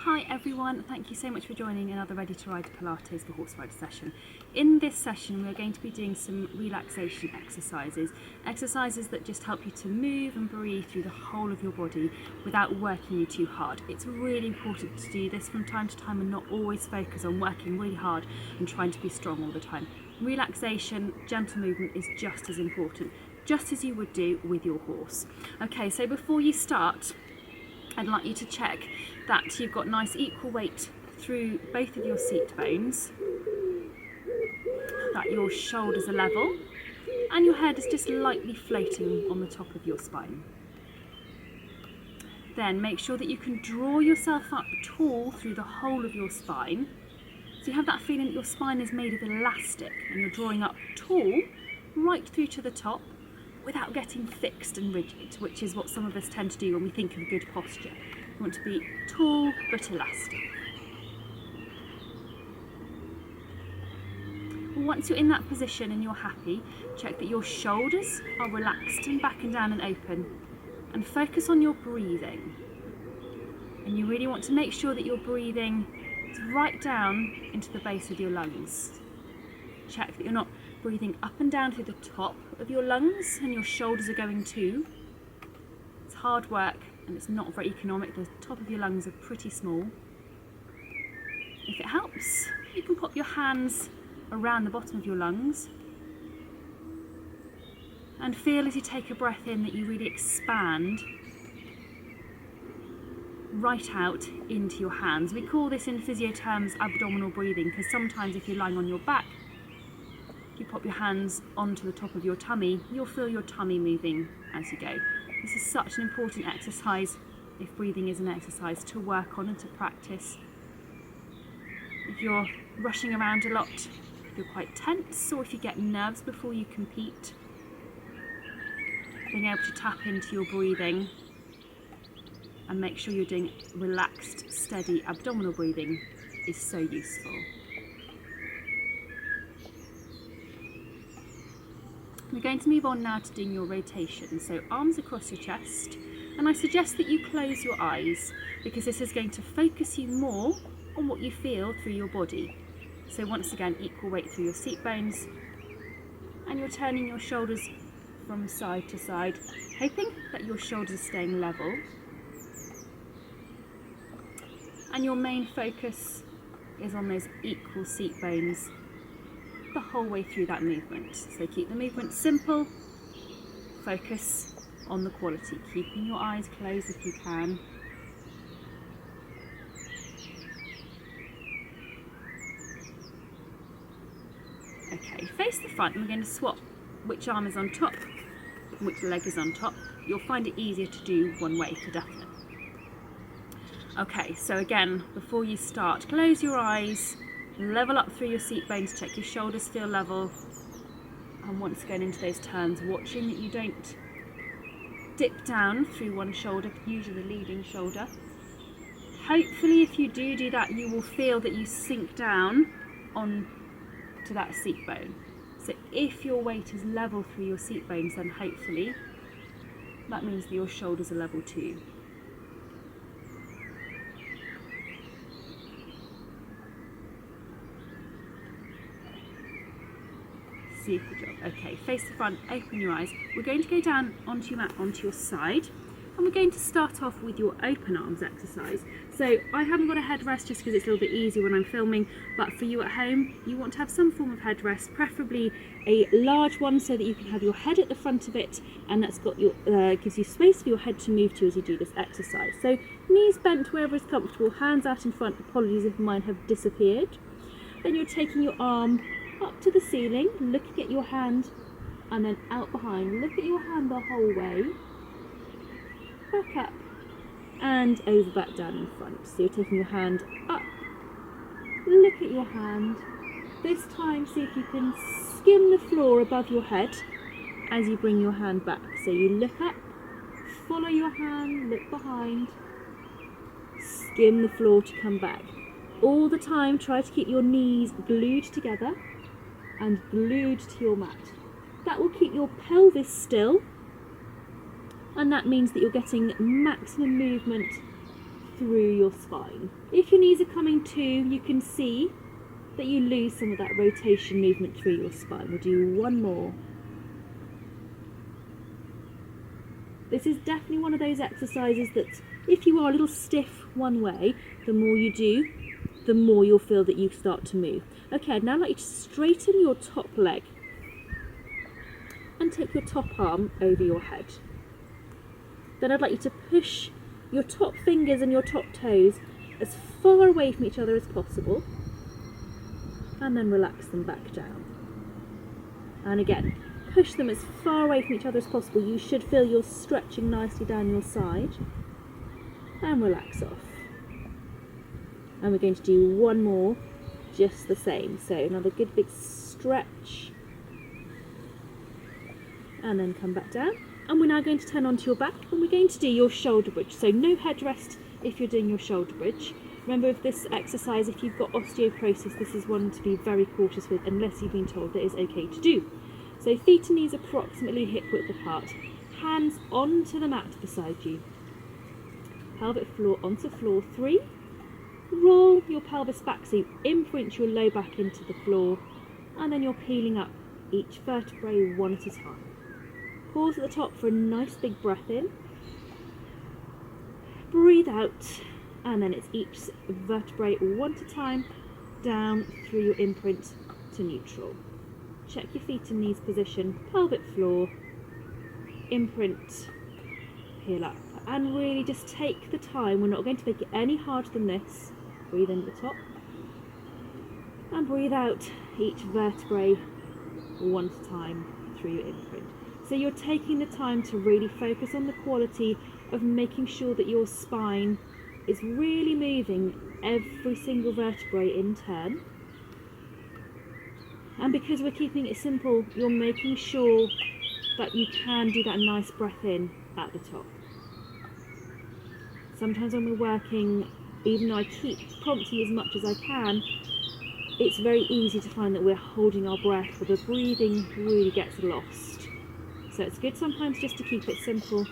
Hi everyone, thank you so much for joining another Ready to Ride Pilates for Horse Rider session. In this session we're going to be doing some relaxation exercises that just help you to move and breathe through the whole of your body without working you too hard. It's really important to do this from time to time and not always focus on working really hard and trying to be strong all the time. Relaxation, gentle movement is just as important, just as you would do with your horse. Okay, so before you start, I'd like you to check that you've got nice equal weight through both of your seat bones, that your shoulders are level and your head is just lightly floating on the top of your spine. Then make sure that you can draw yourself up tall through the whole of your spine. So you have that feeling that your spine is made of elastic and you're drawing up tall right through to the top without getting fixed and rigid, which is what some of us tend to do when we think of good posture. You want to be tall but elastic. Once you're in that position and you're happy, check that your shoulders are relaxed and back and down and open, and focus on your breathing. And you really want to make sure that you're breathing right down into the base of your lungs. Check that you're not breathing up and down through the top of your lungs and your shoulders are going too. It's hard work and it's not very economic. The top of your lungs are pretty small. If it helps, you can pop your hands around the bottom of your lungs and feel as you take a breath in that you really expand right out into your hands. We call this in physio terms abdominal breathing, because sometimes if you're lying on your back, you pop your hands onto the top of your tummy, you'll feel your tummy moving as you go. This is such an important exercise, if breathing is an exercise, to work on and to practice. If you're rushing around a lot, if you're quite tense, or if you get nerves before you compete, being able to tap into your breathing and make sure you're doing relaxed, steady abdominal breathing is so useful. We're going to move on now to doing your rotation. So arms across your chest, and I suggest that you close your eyes because this is going to focus you more on what you feel through your body. So once again, equal weight through your seat bones, and you're turning your shoulders from side to side, hoping that your shoulders are staying level. And your main focus is on those equal seat bones the whole way through that movement. So keep the movement simple, focus on the quality, keeping your eyes closed if you can. Okay, face the front, and we're going to swap which arm is on top and which leg is on top. You'll find it easier to do one way for definite. Okay, so again, before you start, close your eyes, level up through your seat bones, check your shoulders feel level, and once again into those turns, watching that you don't dip down through one shoulder, usually the leading shoulder. Hopefully if you do that, you will feel that you sink down on to that seat bone. So if your weight is level through your seat bones, then hopefully that means that your shoulders are level too. Super job. Okay, face the front, open your eyes. We're going to go down onto your mat, onto your side, and we're going to start off with your open arms exercise. So I haven't got a headrest just because it's a little bit easier when I'm filming, but for you at home, you want to have some form of headrest, preferably a large one so that you can have your head at the front of it, and that's got your gives you space for your head to move to as you do this exercise. So knees bent wherever is comfortable, hands out in front. Apologies if mine have disappeared. Then you're taking your arm up to the ceiling, looking at your hand, and then out behind. Look at your hand the whole way. Back up and over, back down in front. So you're taking your hand up, look at your hand. This time see if you can skim the floor above your head as you bring your hand back. So you look up, follow your hand, look behind, skim the floor to come back. All the time try to keep your knees glued together and glued to your mat. That will keep your pelvis still, and that means that you're getting maximum movement through your spine. If your knees are coming to, you can see that you lose some of that rotation movement through your spine. We'll do one more. This is definitely one of those exercises that if you are a little stiff one way, the more you do, the more you'll feel that you start to move. Okay, I'd now like you to straighten your top leg and take your top arm over your head. Then I'd like you to push your top fingers and your top toes as far away from each other as possible, and then relax them back down. And again, push them as far away from each other as possible. You should feel you're stretching nicely down your side, and relax off. And we're going to do one more just the same. So another good big stretch, and then come back down. And we're now going to turn onto your back, and we're going to do your shoulder bridge. So no headrest if you're doing your shoulder bridge. Remember, with this exercise, if you've got osteoporosis, this is one to be very cautious with, unless you've been told that it's okay to do. So feet and knees approximately hip width apart, hands onto the mat beside you. Pelvic floor onto floor 3. Roll your pelvis back so you imprint your low back into the floor, and then you're peeling up each vertebrae one at a time. Pause at the top for a nice big breath in. Breathe out, and then it's each vertebrae one at a time down through your imprint to neutral. Check your feet and knees position, pelvic floor, imprint, peel up. And really just take the time. We're not going to make it any harder than this. Breathe in at the top and breathe out each vertebrae one at a time through your imprint. So you're taking the time to really focus on the quality of making sure that your spine is really moving every single vertebrae in turn. And because we're keeping it simple, you're making sure that you can do that nice breath in at the top. Sometimes when we're working, even though I keep prompting as much as I can, it's very easy to find that we're holding our breath, or the breathing really gets lost. So it's good sometimes just to keep it simple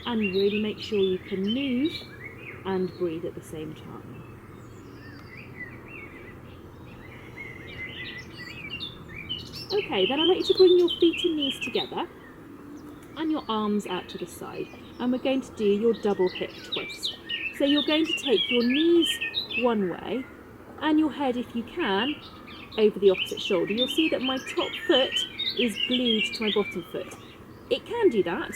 and really make sure you can move and breathe at the same time. Okay, then I'd like you to bring your feet and knees together and your arms out to the side, and we're going to do your double hip twist. So you're going to take your knees one way and your head, if you can, over the opposite shoulder. You'll see that my top foot is glued to my bottom foot. It can do that,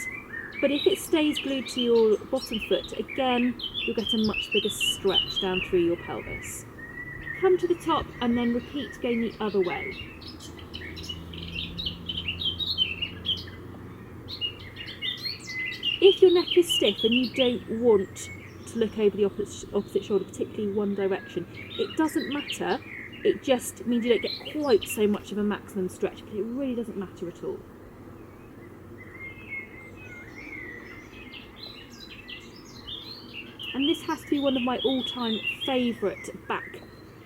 but if it stays glued to your bottom foot, again, you'll get a much bigger stretch down through your pelvis. Come to the top and then repeat going the other way. If your neck is stiff and you don't want to look over the opposite shoulder, particularly one direction, it doesn't matter. It just means you don't get quite so much of a maximum stretch, but it really doesn't matter at all. And this has to be one of my all-time favourite back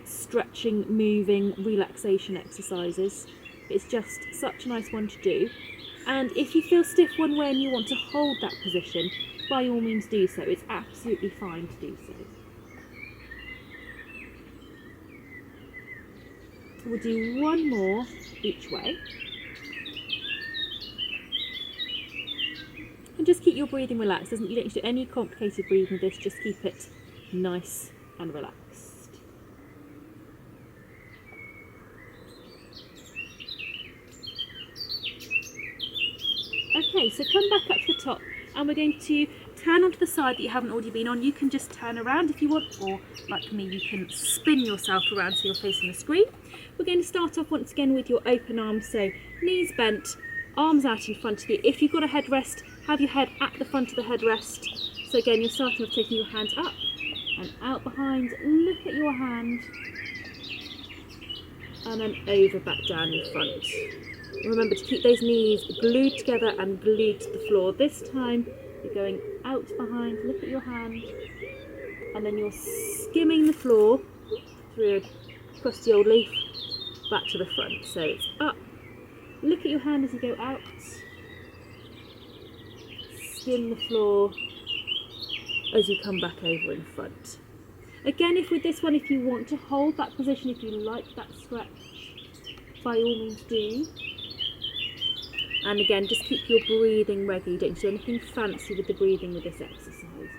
stretching, moving, relaxation exercises. It's just such a nice one to do. And if you feel stiff one way and you want to hold that position, by all means do so. It's absolutely fine to do so. We'll do one more each way. And just keep your breathing relaxed. You don't need to do any complicated breathing with this, just keep it nice and relaxed. Okay, so come back up to the top, and we're going to turn onto the side that you haven't already been on. You can just turn around if you want, or like me, you can spin yourself around so you're facing the screen. We're going to start off once again with your open arms, so knees bent, arms out in front of you. If you've got a headrest, have your head at the front of the headrest. So again, you're starting with taking your hands up and out behind. Look at your hand, and then over back down in front. Remember to keep those knees glued together and glued to the floor. This time you're going out behind, look at your hand, and then you're skimming the floor through a crusty old leaf back to the front. So it's up, look at your hand as you go out, skim the floor, as you come back over in front. Again, if with this one, if you want to hold that position, if you like that stretch, by all means do. And again, just keep your breathing regular. You don't do anything fancy with the breathing with this exercise.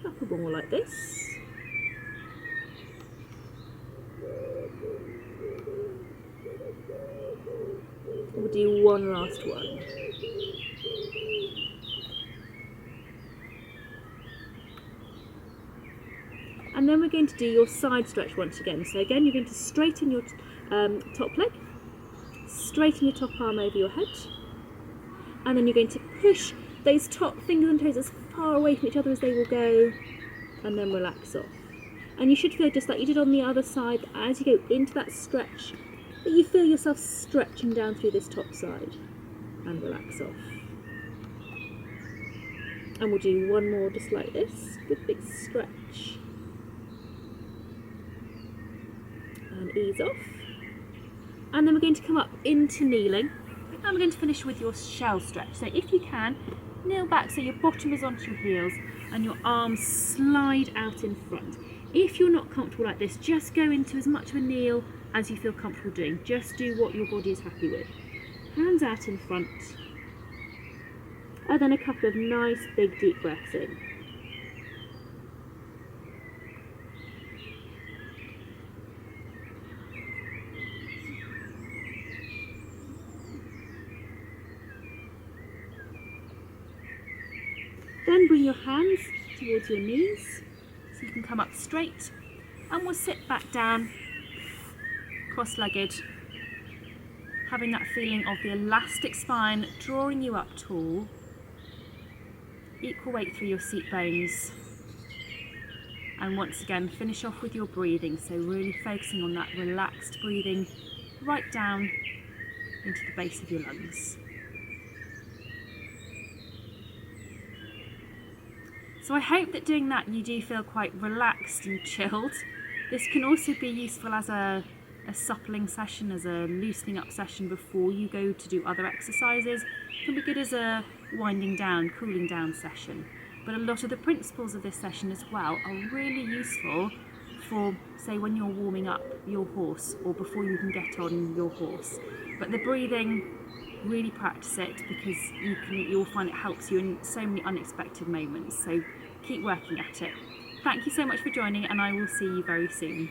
A couple more like this. We'll do one last one. And then we're going to do your side stretch once again. So again, you're going to straighten your top leg, straighten your top arm over your head, and then you're going to push those top fingers and toes as far away from each other as they will go, and then relax off. And you should feel just like you did on the other side, as you go into that stretch, that you feel yourself stretching down through this top side, and relax off. And we'll do one more just like this, good big stretch. And ease off. And then we're going to come up into kneeling, and we're going to finish with your shell stretch. So if you can, kneel back so your bottom is onto your heels and your arms slide out in front. If you're not comfortable like this, just go into as much of a kneel as you feel comfortable doing. Just do what your body is happy with. Hands out in front, and then a couple of nice big deep breaths in. Then bring your hands towards your knees so you can come up straight, and we'll sit back down cross-legged, having that feeling of the elastic spine drawing you up tall, equal weight through your seat bones, and once again finish off with your breathing, so really focusing on that relaxed breathing right down into the base of your lungs. So I hope that doing that you do feel quite relaxed and chilled. This can also be useful as a suppling session, as a loosening up session before you go to do other exercises. It can be good as a winding down, cooling down session. But a lot of the principles of this session as well are really useful for, say, when you're warming up your horse or before you even get on your horse. But the breathing, really practice it, because you'll find it helps you in so many unexpected moments. So keep working at it. Thank you so much for joining, and I will see you very soon.